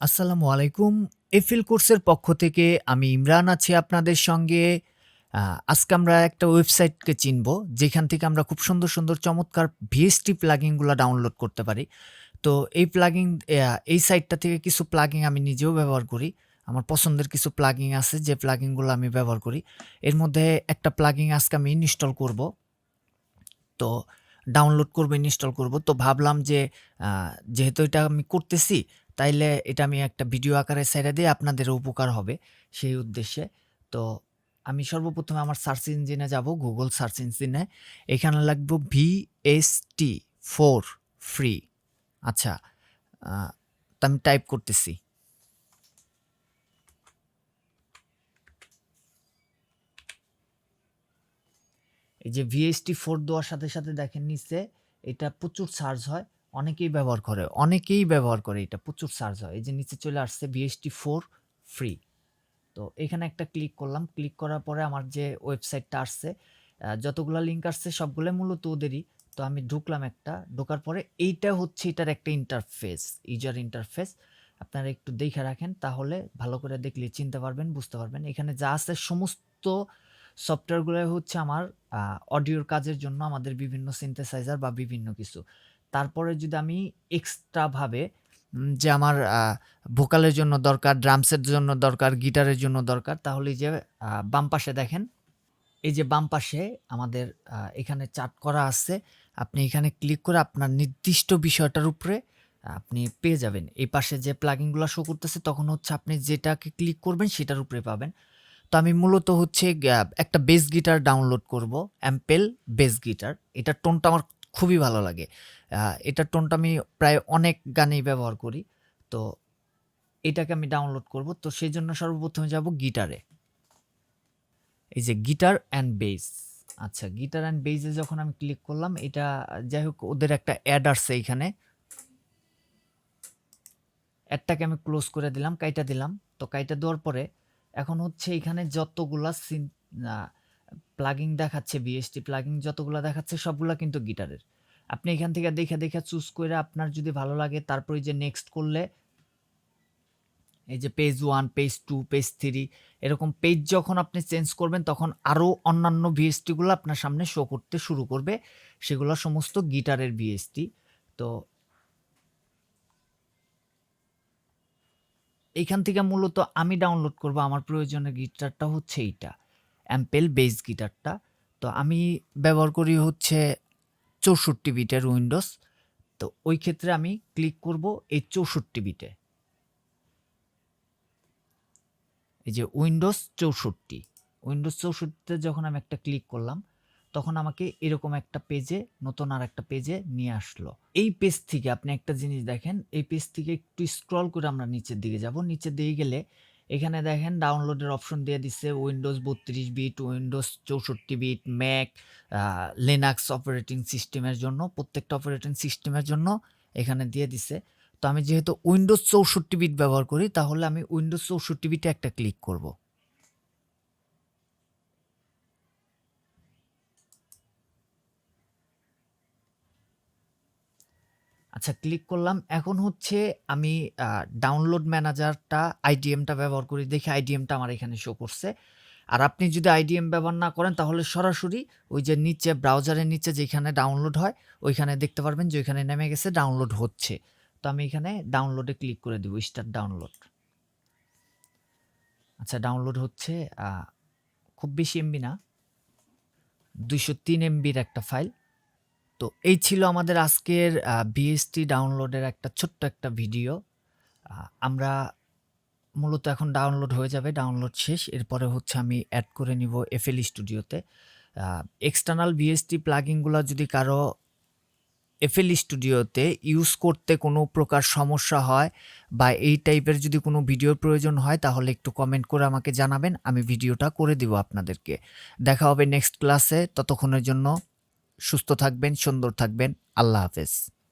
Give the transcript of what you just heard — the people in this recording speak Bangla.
আসসালামু আলাইকুম। এফিল কোর্সের পক্ষ থেকে আমি ইমরান আছি আপনাদের সঙ্গে। আজকে আমরা একটা ওয়েবসাইটকে চিনব, যেখান থেকে আমরা খুব সুন্দর, সুন্দর চমৎকার VST প্লাগইনগুলা ডাউনলোড করতে পারি। তো এই প্লাগইন এই সাইটটা থেকে কিছু প্লাগইন আমি নিজেও ব্যবহার করি। আমার পছন্দের কিছু প্লাগইন আছে যে প্লাগইনগুলো আমি ব্যবহার করি। এর মধ্যে একটা প্লাগইন আজকে আমি ইনস্টল করব। তো ডাউনলোড করব, ইনস্টল করব। তো ভাবলাম যে যেহেতু এটা আমি করতেছি, তাইলে এটা আমি একটা ভিডিও আকারে ছেড়ে দিয়ে আপনাদেরও উপকার হবে সেই উদ্দেশ্যে। তো আমি সর্বপ্রথমে আমার সার্চ ইঞ্জিনে যাব, গুগল সার্চ ইঞ্জিনে। এখানে লিখব VST4 ফ্রি। আচ্ছা, তো আমি টাইপ করতেছি। এই যে VST4 দেওয়ার সাথে সাথে দেখেন নিচে এটা প্রচুর সার্চ হয়, অনেকেই ব্যবহার করে এটা প্রচুর সার্চ হয়। এই যে নিচে চলে আসছে VST4 ফ্রি। তো এখানে একটা ক্লিক করলাম, ক্লিক করার পরে আমার যে ওয়েবসাইটটা আসছে, যতগুলো লিঙ্ক আসছে সবগুলো মূলত ওদেরই। তো আমি ঢুকলাম, একটা ঢোকার পরে এইটা হচ্ছে এটার একটা ইন্টারফেস, ইউজার ইন্টারফেস। আপনারা একটু দেখে রাখেন, তাহলে ভালো করে দেখলে চিনতে পারবেন, বুঝতে পারবেন। এখানে যা আছে সমস্ত সফটওয়্যারগুলো হচ্ছে আমার অডিওর কাজের জন্য, আমাদের বিভিন্ন সিনথেসাইজার বা বিভিন্ন কিছু। তারপরে যদি আমি এক্সট্রাভাবে যে আমার ভোকালের জন্য দরকার, ড্রামসের জন্য দরকার, গিটারের জন্য দরকার, তাহলে এই যে বাম পাশে দেখেন, এই যে বাম পাশে আমাদের এখানে চার্ট করা আছে। আপনি এখানে ক্লিক করে আপনার নির্দিষ্ট বিষয়টার উপরে আপনি পেয়ে যাবেন। এই পাশে যে প্লাগইনগুলো শো করতেছে, তখন হচ্ছে আপনি যেটাকে ক্লিক করবেন সেটার উপরে পাবেন। তো আমি মূলত হচ্ছে একটা বেস গিটার ডাউনলোড করব, অ্যাম্পেল বেস গিটার। এটার টোনটা আমার খুবই ভালো লাগে। এটার টোনটা আমি প্রায় অনেক গানেই ব্যবহার করি। তো এটাকে আমি ডাউনলোড করব। তো সেই জন্য সর্বপ্রথমে যাব গিটারে। এই যে গিটার অ্যান্ড বেস। আচ্ছা, গিটার অ্যান্ড বেসে যখন আমি ক্লিক করলাম, এটা যাই হোক ওদের একটা অ্যাড আসছে এইখানে। অ্যাডটাকে আমি ক্লোজ করে দিলাম, কাইটা দিলাম। তো কাইটা দেওয়ার পরে এখন হচ্ছে এখানে যতগুলা প্লাগইন দেখাচ্ছে, VST প্লাগইন যতগুলা দেখাচ্ছে সবগুলা কিন্তু গিটারের। আপনি এখান থেকে দেখে দেখে চুজ করে আপনার যদি ভালো লাগে, তারপরে যে নেক্সট করলে এই যে পেজ 1, পেজ 2, পেজ 3 এরকম পেজ যখন আপনি চেঞ্জ করবেন, তখন আরও অন্যান্য VSTগুলো আপনার সামনে শো করতে শুরু করবে। সেগুলো সমস্ত গিটারের VST। তো এইখান থেকে মূলত আমি ডাউনলোড করব আমার প্রয়োজনীয় গিটারটা হচ্ছে এইটা, অ্যাম্পেল বেস গিটারটা। তো আমি ব্যবহার করি হচ্ছে 64 বিটের উইন্ডোজ। তো ওই ক্ষেত্রে আমি ক্লিক করব এই 64 বিটে। এই যে উইন্ডোজ 64, উইন্ডোজ 64তে যখন আমি একটা ক্লিক করলাম, তখন আমাকে এরকম একটা পেজে, নতুন আর একটা পেজে নিয়ে আসলো। এই পেজ থেকে আপনি একটা জিনিস দেখেন, এই পেজ থেকে একটু স্ক্রল করে আমরা নিচের দিকে যাব। নিচের দিকে গেলে এখানে দেখেন ডাউনলোডের অপশন দিয়ে দিচ্ছে Windows 32 bit, Windows 64 bit, Mac, Linux operating সিস্টেমের জন্য, প্রত্যেকটা অপারেটিং সিস্টেমের জন্য এখানে দিয়ে দিছে। তো আমি যেহেতু উইন্ডোজ 64 বিট ব্যবহার করি, তাহলে আমি উইন্ডোজ 64 বিটে একটা ক্লিক করব। আচ্ছা, ক্লিক করলাম। এখন হচ্ছে আমি ডাউনলোড ম্যানেজারটা, আইডিএমটা ব্যবহার করি, দেখি আইডিএমটা আমার এখানে শো করছে। আর আপনি যদি আইডিএম ব্যবহার না করেন, তাহলে সরাসরি ওই যে নিচে ব্রাউজারের নিচে যেখানে ডাউনলোড হয়, ওইখানে দেখতে পারবেন যে ওইখানে নেমে গেছে, ডাউনলোড হচ্ছে। তো আমি এখানে ডাউনলোডে ক্লিক করে দিব, স্টার্ট ডাউনলোড। আচ্ছা, ডাউনলোড হচ্ছে। খুব বেশি এমবি না, 203 এমবির একটা ফাইল। তো এই ছিল আমাদের আজকের VST ডাউনলোডের একটা ছোট্ট একটা ভিডিও। আমরা মূলত এখন ডাউনলোড হয়ে যাবে, ডাউনলোড শেষ। এরপরে হচ্ছে আমি অ্যাড করে নিব FL স্টুডিওতে। এক্সটার্নাল VST প্লাগইনগুলো যদি কারো FL স্টুডিওতে ইউজ করতে কোনো প্রকার সমস্যা হয় বা এই টাইপের যদি কোনো ভিডিওর প্রয়োজন হয়, তাহলে একটু কমেন্ট করে আমাকে জানাবেন, আমি ভিডিওটা করে দিব আপনাদেরকে। দেখা হবে নেক্সট ক্লাসে। ততক্ষণের জন্য সুস্থ থাকবেন, সুন্দর থাকবেন। আল্লাহ হাফেজ।